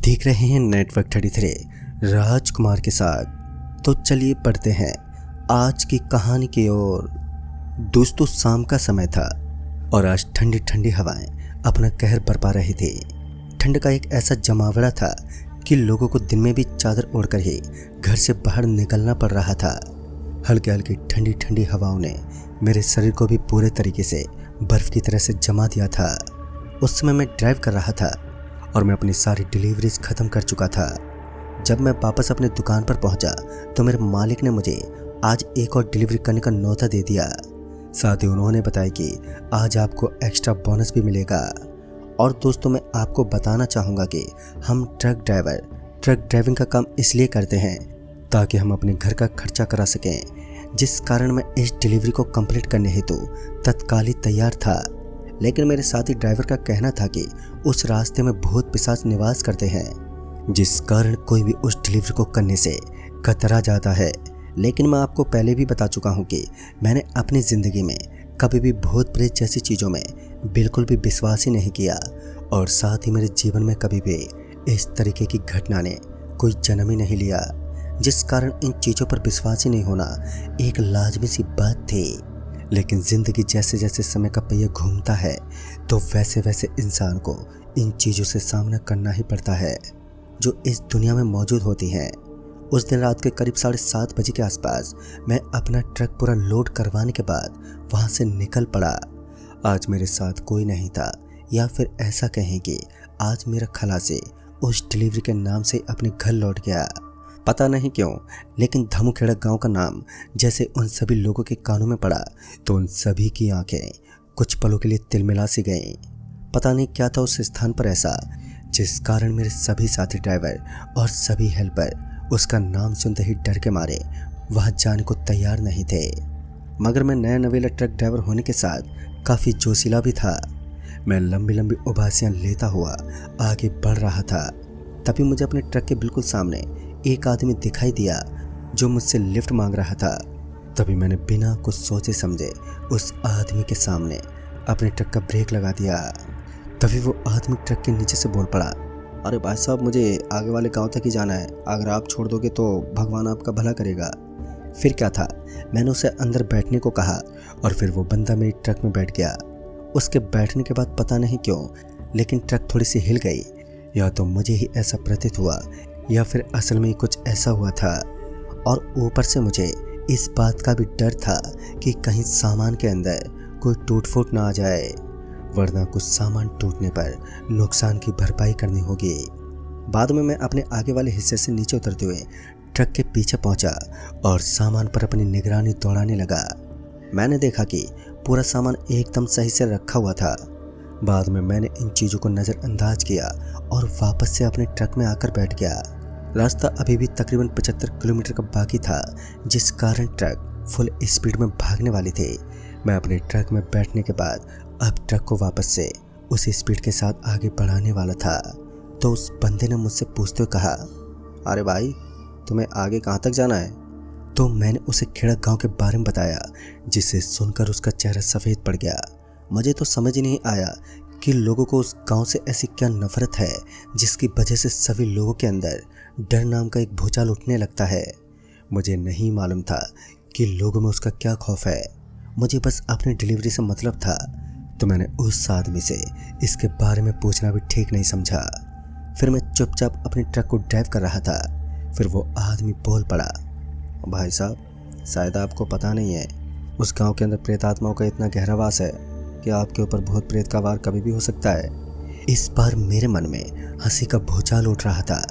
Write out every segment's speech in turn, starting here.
देख रहे हैं नेटवर्क 33 राजकुमार के साथ। तो चलिए पढ़ते हैं आज की कहानी की ओर। दोस्तों, शाम का समय था और आज ठंडी ठंडी हवाएं अपना कहर बरपा रही थी। ठंड का एक ऐसा जमावड़ा था कि लोगों को दिन में भी चादर ओढ़कर ही घर से बाहर निकलना पड़ रहा था। हल्की हल्की ठंडी ठंडी हवाओं ने मेरे शरीर को भी पूरे तरीके से बर्फ़ की तरह से जमा दिया था। उस समय मैं ड्राइव कर रहा था और मैं अपनी सारी डिलीवरीज ख़त्म कर चुका था। जब मैं वापस अपने दुकान पर पहुंचा तो मेरे मालिक ने मुझे आज एक और डिलीवरी करने का न्योता दे दिया। साथ ही उन्होंने बताया कि आज आपको एक्स्ट्रा बोनस भी मिलेगा। और दोस्तों, मैं आपको बताना चाहूँगा कि हम ट्रक ड्राइविंग का काम इसलिए करते हैं ताकि हम अपने घर का खर्चा करा सकें, जिस कारण मैं इस डिलीवरी को कंप्लीट करने हेतु तत्काल ही तैयार था। लेकिन मेरे साथी ड्राइवर का कहना था कि उस रास्ते में भूत पिशाच निवास करते हैं, जिस कारण कोई भी उस डिलीवरी को करने से कतरा जाता है। लेकिन मैं आपको पहले भी बता चुका हूं कि मैंने अपनी ज़िंदगी में कभी भी भूत प्रेत जैसी चीज़ों में बिल्कुल भी विश्वास ही नहीं किया, और साथ ही मेरे जीवन में कभी भी इस तरीके की घटना ने कोई जन्म ही नहीं लिया, जिस कारण इन चीज़ों पर विश्वास ही नहीं होना एक लाजमी सी बात थी। लेकिन ज़िंदगी जैसे जैसे समय का पहिया घूमता है तो वैसे वैसे इंसान को इन चीज़ों से सामना करना ही पड़ता है जो इस दुनिया में मौजूद होती हैं। उस दिन रात के करीब 7:30 बजे के आसपास मैं अपना ट्रक पूरा लोड करवाने के बाद वहाँ से निकल पड़ा। आज मेरे साथ कोई नहीं था, या फिर ऐसा कहें कि आज मेरा खलासी उस डिलीवरी के नाम से अपने घर लौट गया। पता नहीं क्यों, लेकिन धमुखेड़ा गांव का नाम जैसे उन सभी लोगों के कानों में पड़ा तो उन सभी की आंखें कुछ पलों के लिए तिलमिला सी गईं। पता नहीं क्या था उस स्थान पर ऐसा, जिस कारण मेरे सभी साथी ड्राइवर और सभी हेल्पर उसका नाम सुनते ही डर के मारे वहां जाने को तैयार नहीं थे। मगर मैं नया नवेला ट्रक ड्राइवर होने के साथ काफ़ी जोशीला भी था। मैं लंबी लंबी उबासियाँ लेता हुआ आगे बढ़ रहा था। तभी मुझे अपने ट्रक के बिल्कुल सामने एक आदमी दिखाई दिया जो मुझसे लिफ्ट मांग रहा था। तभी मैंने बिना कुछ सोचे समझे उस आदमी के सामने अपने ट्रक का ब्रेक लगा दिया। तभी वो आदमी ट्रक के नीचे से बोल पड़ा, अरे भाई साहब, मुझे आगे वाले गांव तक ही जाना है, अगर आप छोड़ दोगे तो भगवान आपका भला करेगा। फिर क्या था, मैंने उसे अंदर बैठने को कहा और फिर वो बंदा मेरी ट्रक में बैठ गया। उसके बैठने के बाद पता नहीं क्यों, लेकिन ट्रक थोड़ी सी हिल गई। या तो मुझे ही ऐसा प्रतीत हुआ या फिर असल में ही कुछ ऐसा हुआ था। और ऊपर से मुझे इस बात का भी डर था कि कहीं सामान के अंदर कोई टूट फूट ना आ जाए, वरना कुछ सामान टूटने पर नुकसान की भरपाई करनी होगी। बाद में मैं अपने आगे वाले हिस्से से नीचे उतरते हुए ट्रक के पीछे पहुंचा और सामान पर अपनी निगरानी दौड़ाने लगा। मैंने देखा कि पूरा सामान एकदम सही से रखा हुआ था। बाद में मैंने इन चीज़ों को नज़रअंदाज किया और वापस से अपने ट्रक में आकर बैठ गया। रास्ता अभी भी तकरीबन 75 किलोमीटर का बाकी था, जिस कारण ट्रक फुल स्पीड में भागने वाली थी। मैं अपने ट्रक में बैठने के बाद अब ट्रक को वापस से उसी स्पीड के साथ आगे बढ़ाने वाला था तो उस बंदे ने मुझसे पूछते हुए कहा, अरे भाई, तुम्हें आगे कहाँ तक जाना है? तो मैंने उसे खेड़ा गांव के बारे में बताया, जिसे सुनकर उसका चेहरा सफ़ेद पड़ गया। मुझे तो समझ ही नहीं आया कि लोगों को उस गांव से ऐसी क्या नफरत है जिसकी वजह से सभी लोगों के अंदर डर नाम का एक भूचाल उठने लगता है। मुझे नहीं मालूम था कि लोगों में उसका क्या खौफ है। मुझे बस अपनी डिलीवरी से मतलब था, तो मैंने उस आदमी से इसके बारे में पूछना भी ठीक नहीं समझा। फिर मैं चुपचाप अपनी ट्रक को ड्राइव कर रहा था। फिर वो आदमी बोल पड़ा, भाई साहब, शायद आपको पता नहीं है, उस गांव के अंदर प्रेत आत्माओं का इतना गहरा वास है कि आपके ऊपर भूत प्रेत का वार कभी भी हो सकता है। इस बार मेरे मन में हंसी का भूचाल उठ रहा था।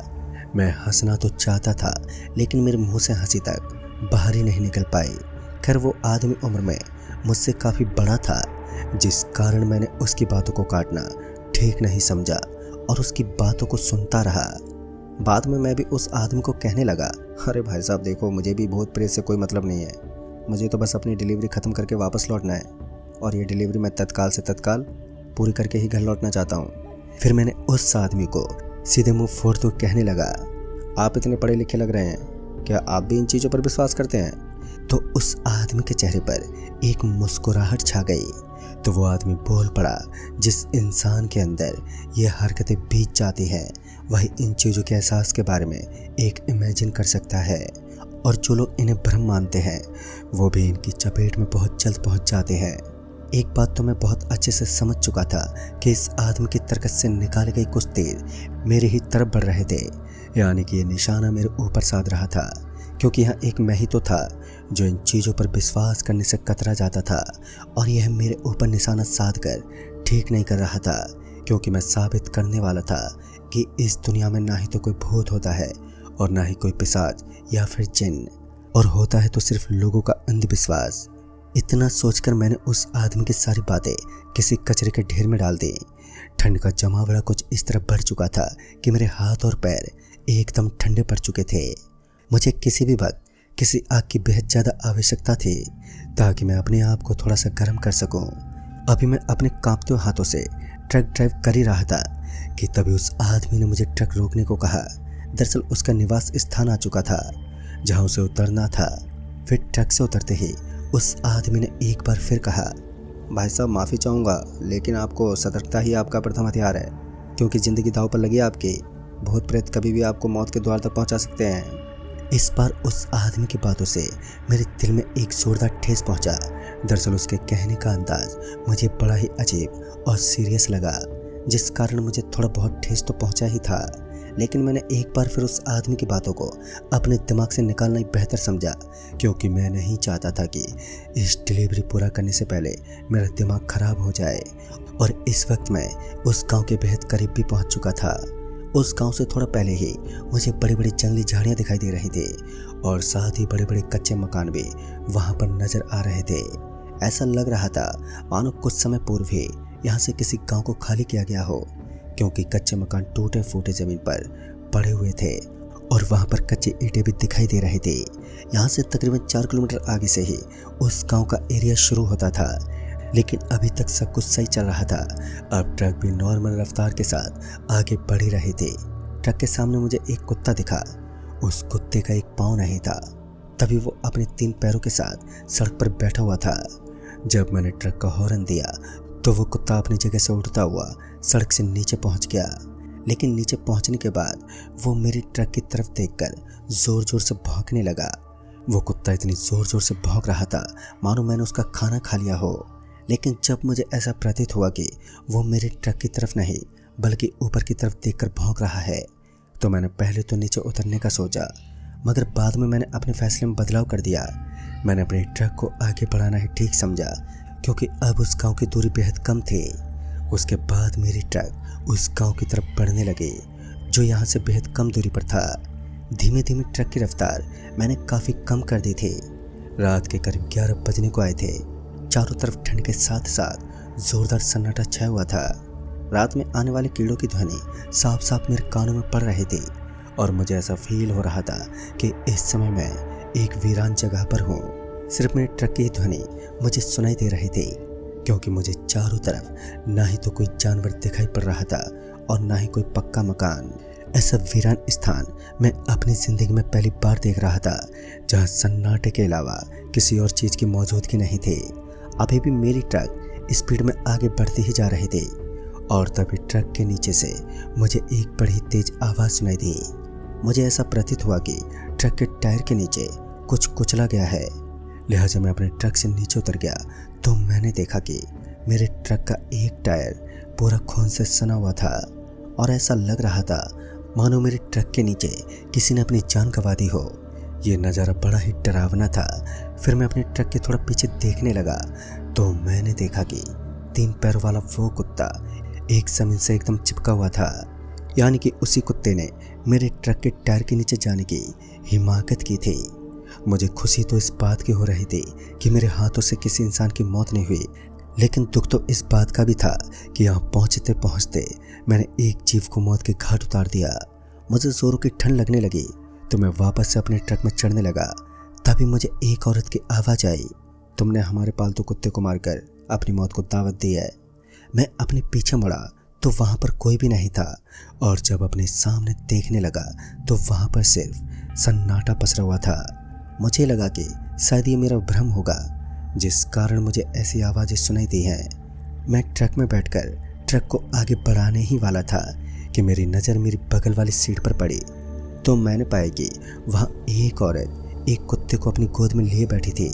मैं हंसना तो चाहता था, लेकिन मेरे मुंह से हंसी तक बाहर ही नहीं निकल पाई। खैर, वो आदमी उम्र में मुझसे काफ़ी बड़ा था, जिस कारण मैंने उसकी बातों को काटना ठीक नहीं समझा और उसकी बातों को सुनता रहा। बाद में मैं भी उस आदमी को कहने लगा, अरे भाई साहब, देखो, मुझे भी भूत प्रेत से कोई मतलब नहीं है। मुझे तो बस अपनी डिलीवरी ख़त्म करके वापस लौटना है, और ये डिलीवरी मैं तत्काल से तत्काल पूरी करके ही घर लौटना चाहता हूँ। फिर मैंने उस आदमी को सीधे मुंह फोड़ते हुए कहने लगा, आप इतने पढ़े लिखे लग रहे हैं, क्या आप भी इन चीज़ों पर विश्वास करते हैं? तो उस आदमी के चेहरे पर एक मुस्कुराहट छा गई। तो वो आदमी बोल पड़ा, जिस इंसान के अंदर ये हरकतें बीत जाती हैं वही इन चीज़ों के एहसास के बारे में एक इमेजिन कर सकता है, और जो लोग इन्हें भ्रम मानते हैं वो भी इनकी चपेट में बहुत जल्द पहुंच जाते हैं। एक बात तो मैं बहुत अच्छे से समझ चुका था कि इस आदमी की तरकत से निकाले गए कुछ तीर मेरे ही तरफ बढ़ रहे थे, यानी कि ये निशाना मेरे ऊपर साध रहा था, क्योंकि यहाँ एक मैं ही तो था जो इन चीज़ों पर विश्वास करने से कतरा जाता था, और यह मेरे ऊपर निशाना साध कर ठीक नहीं कर रहा था, क्योंकि मैं साबित करने वाला था कि इस दुनिया में ना ही तो कोई भूत होता है और ना ही कोई पिशाच या फिर जिन, और होता है तो सिर्फ लोगों का अंधविश्वास। इतना सोचकर मैंने उस आदमी की सारी बातें किसी कचरे के ढेर में डाल दी। ठंड का जमावड़ा कुछ इस तरह बढ़ चुका था कि मेरे हाथ और पैर एकदम ठंडे पड़ चुके थे। मुझे किसी भी वक्त किसी आग की बेहद ज़्यादा आवश्यकता थी ताकि मैं अपने आप को थोड़ा सा गर्म कर सकूं। अभी मैं अपने कांपते हाथों से ट्रक ड्राइव कर ही रहा था कि तभी उस आदमी ने मुझे ट्रक रोकने को कहा। दरअसल उसका निवास स्थान आ चुका था जहां उसे उतरना था। फिर ट्रक से उतरते ही उस आदमी ने एक बार फिर कहा, भाई साहब माफ़ी चाहूँगा, लेकिन आपको सतर्कता ही आपका प्रथम हथियार है, क्योंकि ज़िंदगी दांव पर लगी है आपकी। भूत प्रेत कभी भी आपको मौत के द्वार तक पहुंचा सकते हैं। इस बार उस आदमी की बातों से मेरे दिल में एक जोरदार ठेस पहुंचा। दरअसल उसके कहने का अंदाज मुझे बड़ा ही अजीब और सीरियस लगा, जिस कारण मुझे थोड़ा बहुत ठेस तो पहुंचा ही था, लेकिन मैंने एक बार फिर उस आदमी की बातों को अपने दिमाग से निकालना ही बेहतर समझा, क्योंकि मैं नहीं चाहता था कि इस डिलीवरी पूरा करने से पहले मेरा दिमाग खराब हो जाए। और इस वक्त मैं उस गांव के बेहद करीब भी पहुंच चुका था। उस गांव से थोड़ा पहले ही मुझे बड़ी बड़ी जंगली झाड़ियाँ दिखाई दे रही थी, और साथ ही बड़े बड़े कच्चे मकान भी वहाँ पर नजर आ रहे थे। ऐसा लग रहा था मानो कुछ समय पूर्व ही यहाँ से किसी गांव को खाली किया गया हो, क्योंकि कच्चे मकान टूटे फूटे जमीन पर पड़े हुए थे, और वहाँ पर कच्चे ईंटें भी दिखाई दे रहे थे। यहाँ से तकरीबन 4 किलोमीटर आगे से ही उस गांव का एरिया शुरू होता था, लेकिन अभी तक सब कुछ सही चल रहा था। अब ट्रक भी नॉर्मल रफ्तार के साथ आगे बढ़ ही रहे थे। ट्रक के सामने मुझे एक कुत्ता दिखा। उस कुत्ते का एक पाँव नहीं था, तभी वो अपने 3 पैरों के साथ सड़क पर बैठा हुआ था। जब मैंने ट्रक का हॉर्न दिया तो वो कुत्ता अपनी जगह से उठता हुआ सड़क से नीचे पहुंच गया, लेकिन नीचे पहुंचने के बाद वो मेरे ट्रक की तरफ देखकर जोर जोर से भौंकने लगा। वो कुत्ता इतनी जोर जोर से भौंक रहा था मानो मैंने उसका खाना खा लिया हो। लेकिन जब मुझे ऐसा प्रतीत हुआ कि वो मेरे ट्रक की तरफ नहीं बल्कि ऊपर की तरफ देखकर भौंक रहा है, तो मैंने पहले तो नीचे उतरने का सोचा, मगर बाद में मैंने अपने फैसले में बदलाव कर दिया। मैंने अपने ट्रक को आगे बढ़ाना ही ठीक समझा, क्योंकि अब उस गांव की दूरी बेहद कम थी। उसके बाद मेरी ट्रक उस गांव की तरफ बढ़ने लगी जो यहाँ से बेहद कम दूरी पर था। धीमे धीमे ट्रक की रफ्तार मैंने काफ़ी कम कर दी थी। रात के करीब 11 बजने को आए थे। चारों तरफ ठंड के साथ साथ जोरदार सन्नाटा छाया हुआ था। रात में आने वाले कीड़ों की ध्वनि साफ साफ मेरे कानों में पड़ रही थी, और मुझे ऐसा फील हो रहा था कि इस समय मैं एक वीरान जगह पर हूँ। सिर्फ मेरे ट्रक की ध्वनि मुझे सुनाई दे रही थी, क्योंकि मुझे चारों तरफ ना ही तो कोई जानवर दिखाई पड़ रहा था और ना ही कोई पक्का मकान। ऐसा वीरान स्थान मैं अपनी ज़िंदगी में पहली बार देख रहा था, जहाँ सन्नाटे के अलावा किसी और चीज़ की मौजूदगी नहीं थी। अभी भी मेरी ट्रक स्पीड में आगे बढ़ती ही जा रही थी, और तभी ट्रक के नीचे से मुझे एक बड़ी तेज आवाज़ सुनाई दी। मुझे ऐसा प्रतीत हुआ कि ट्रक के टायर के नीचे कुछ कुचला गया है। लिहाजा मैं अपने ट्रक से नीचे उतर गया तो मैंने देखा कि मेरे ट्रक का एक टायर पूरा खून से सना हुआ था, और ऐसा लग रहा था मानो मेरे ट्रक के नीचे किसी ने अपनी जान गंवा दी हो। ये नज़ारा बड़ा ही डरावना था। फिर मैं अपने ट्रक के थोड़ा पीछे देखने लगा तो मैंने देखा कि 3 पैरों वाला वो कुत्ता एक जमीन से एकदम चिपका हुआ था, यानी कि उसी कुत्ते ने मेरे ट्रक के टायर के नीचे जाने की हिमाकत की थी। मुझे खुशी तो इस बात की हो रही थी कि मेरे हाथों से किसी इंसान की मौत नहीं हुई, लेकिन दुख तो इस बात का भी था कि यहाँ पहुँचते पहुँचते मैंने एक जीव को मौत के घाट उतार दिया। मुझे जोरों की ठंड लगने लगी तो मैं वापस से अपने ट्रक में चढ़ने लगा। तभी मुझे एक औरत की आवाज़ आई, तुमने हमारे पालतू कुत्ते को मारकर अपनी मौत को दावत दी है। मैं अपने पीछे मुड़ा तो वहाँ पर कोई भी नहीं था, और जब अपने सामने देखने लगा तो वहाँ पर सिर्फ सन्नाटा पसरा हुआ था। मुझे लगा कि शायद ये मेरा भ्रम होगा, जिस कारण मुझे ऐसी आवाज़ें सुनाई दी हैं। मैं ट्रक में बैठकर ट्रक को आगे बढ़ाने ही वाला था कि मेरी नज़र मेरी बगल वाली सीट पर पड़ी तो मैंने पाया कि वहाँ एक औरत एक कुत्ते को अपनी गोद में लिए बैठी थी।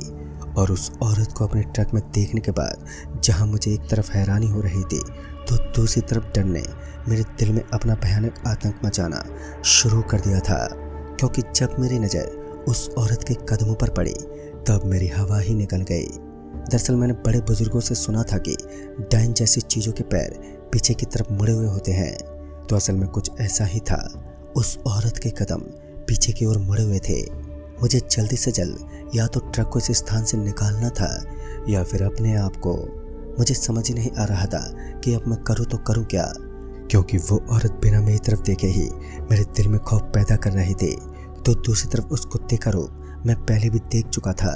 और उस औरत को अपने ट्रक में देखने के बाद जहाँ मुझे एक तरफ हैरानी हो रही थी तो दूसरी तरफ डर ने मेरे दिल में अपना भयानक आतंक मचाना शुरू कर दिया था, क्योंकि जब मेरी नज़र उस औरत के कदमों पर पड़ी तब मेरी हवा ही निकल गई। दरअसल मैंने बड़े बुजुर्गों से सुना था कि डायन जैसी चीज़ों के पैर पीछे की तरफ मुड़े हुए होते हैं, तो असल में कुछ ऐसा ही था। उस औरत के कदम पीछे की ओर मुड़े हुए थे। मुझे जल्दी से जल्द या तो ट्रक को इस स्थान से निकालना था या फिर अपने आप को। मुझे समझ ही नहीं आ रहा था कि अब मैं करूँ तो करूँ क्या, क्योंकि वो औरत बिना मेरी तरफ देखे ही मेरे दिल में खौफ पैदा कर रही थी। तो दूसरी तरफ उस कुत्ते का रूप मैं पहले भी देख चुका था।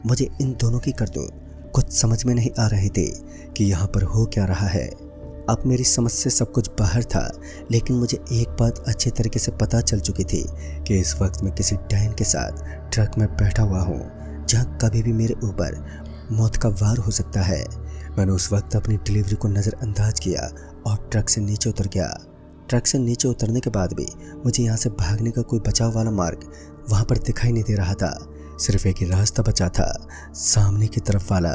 मुझे इन दोनों की करतूत कुछ समझ में नहीं आ रही थी कि यहाँ पर हो क्या रहा है। अब मेरी समझ से सब कुछ बाहर था, लेकिन मुझे एक बात अच्छे तरीके से पता चल चुकी थी कि इस वक्त मैं किसी डायन के साथ ट्रक में बैठा हुआ हूँ, जहाँ कभी भी मेरे ऊपर मौत का वार हो सकता है। मैंने उस वक्त अपनी डिलीवरी को नज़रअंदाज किया और ट्रक से नीचे उतर गया। ट्रक से नीचे उतरने के बाद भी मुझे यहाँ से भागने का कोई बचाव वाला मार्ग वहाँ पर दिखाई नहीं दे रहा था। सिर्फ एक ही रास्ता बचा था, सामने की तरफ वाला।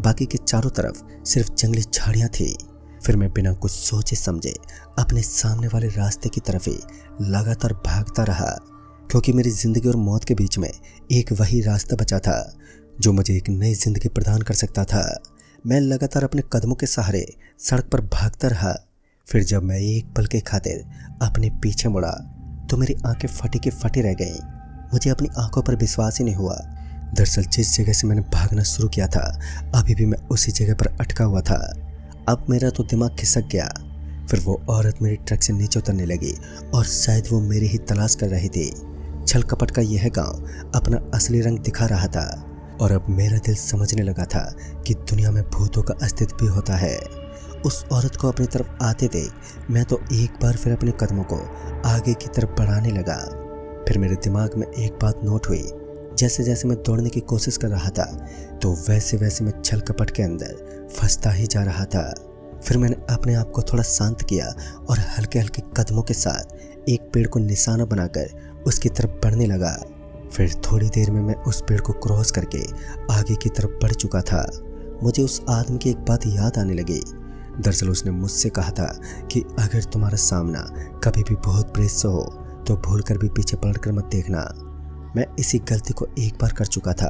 बाकी के चारों तरफ सिर्फ जंगली झाड़ियाँ थी। फिर मैं बिना कुछ सोचे समझे अपने सामने वाले रास्ते की तरफ ही लगातार भागता रहा, क्योंकि मेरी ज़िंदगी और मौत के बीच में एक वही रास्ता बचा था जो मुझे एक नई ज़िंदगी प्रदान कर सकता था। मैं लगातार अपने कदमों के सहारे सड़क पर भागता रहा। फिर जब मैं एक पल के खातिर अपने पीछे मुड़ा तो मेरी आंखें फटी की फटी रह गईं। मुझे अपनी आंखों पर विश्वास ही नहीं हुआ। दरअसल जिस जगह से मैंने भागना शुरू किया था अभी भी मैं उसी जगह पर अटका हुआ था। अब मेरा तो दिमाग खिसक गया। फिर वो औरत मेरी ट्रक से नीचे उतरने लगी और शायद वो मेरी ही तलाश कर रही थी। छल कपट का यह गांव अपना असली रंग दिखा रहा था और अब मेरा दिल समझने लगा था कि दुनिया में भूतों का अस्तित्व भी होता है। उस औरत को अपनी तरफ आते देख मैं तो एक बार फिर अपने कदमों को आगे की तरफ बढ़ाने लगा। फिर मेरे दिमाग में एक बात नोट हुई, जैसे जैसे मैं दौड़ने की कोशिश कर रहा था तो वैसे वैसे मैं छल कपट के अंदर फंसता ही जा रहा था। फिर मैंने अपने आप को थोड़ा शांत किया और हल्के हल्के कदमों के साथ एक पेड़ को निशाना बनाकर उसकी तरफ बढ़ने लगा। फिर थोड़ी देर में मैं उस पेड़ को क्रॉस करके आगे की तरफ बढ़ चुका था। मुझे उस आदमी की एक बात याद आने लगी। दरअसल उसने मुझसे कहा था कि अगर तुम्हारा सामना कभी भी बहुत प्रेस से हो तो भूल कर भी पीछे पलटकर मत देखना। मैं इसी गलती को एक बार कर चुका था।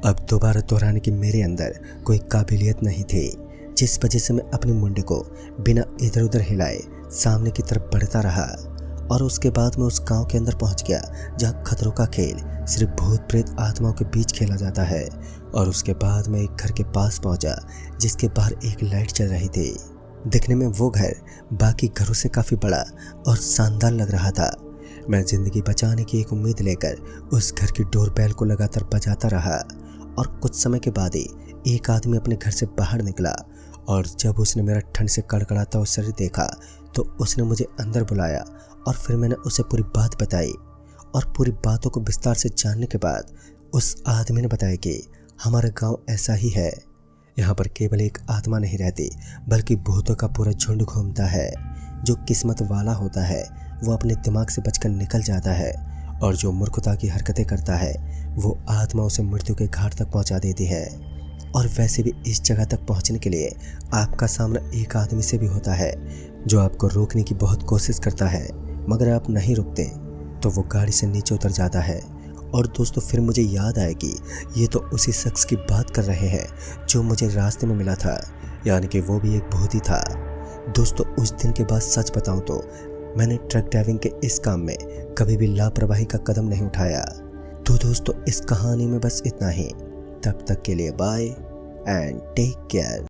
अब दोबारा दोहराने की मेरे अंदर कोई काबिलियत नहीं थी, जिस वजह से मैं अपनी मुंडी को बिना इधर उधर हिलाए सामने की तरफ बढ़ता रहा। और उसके बाद मैं उस गांव के अंदर पहुंच गया जहां खतरों का खेल सिर्फ भूत प्रेत आत्माओं के बीच खेला जाता है। और उसके बाद मैं एक घर के पास पहुंचा जिसके बाहर एक लाइट चल रही थी। दिखने में वो घर बाकी घरों से काफ़ी बड़ा और शानदार लग रहा था। मैं ज़िंदगी बचाने की एक उम्मीद लेकर उस घर की डोरबेल को लगातार बजाता रहा और कुछ समय के बाद ही एक आदमी अपने घर से बाहर निकला और जब उसने मेरा ठंड से कड़कड़ाता हुआ शरीर देखा तो उसने मुझे अंदर बुलाया और फिर मैंने उसे पूरी बात बताई। और पूरी बातों को विस्तार से जानने के बाद उस आदमी ने बताया कि हमारा गांव ऐसा ही है, यहाँ पर केवल एक आत्मा नहीं रहती बल्कि भूतों का पूरा झुंड घूमता है। जो किस्मत वाला होता है वो अपने दिमाग से बचकर निकल जाता है और जो मूर्खता की हरकतें करता है वो आत्मा उसे मृत्यु के घाट तक पहुंचा देती है। और वैसे भी इस जगह तक पहुंचने के लिए आपका सामना एक आदमी से भी होता है जो आपको रोकने की बहुत कोशिश करता है, मगर आप नहीं रुकते तो वो गाड़ी से नीचे उतर जाता है। और दोस्तों फिर मुझे याद आया कि ये तो उसी शख्स की बात कर रहे हैं जो मुझे रास्ते में मिला था, यानी कि वो भी एक भूत ही था। दोस्तों उस दिन के बाद सच बताऊं तो मैंने ट्रक ड्राइविंग के इस काम में कभी भी लापरवाही का कदम नहीं उठाया। तो दोस्तों इस कहानी में बस इतना ही। तब तक के लिए बाय एंड टेक केयर।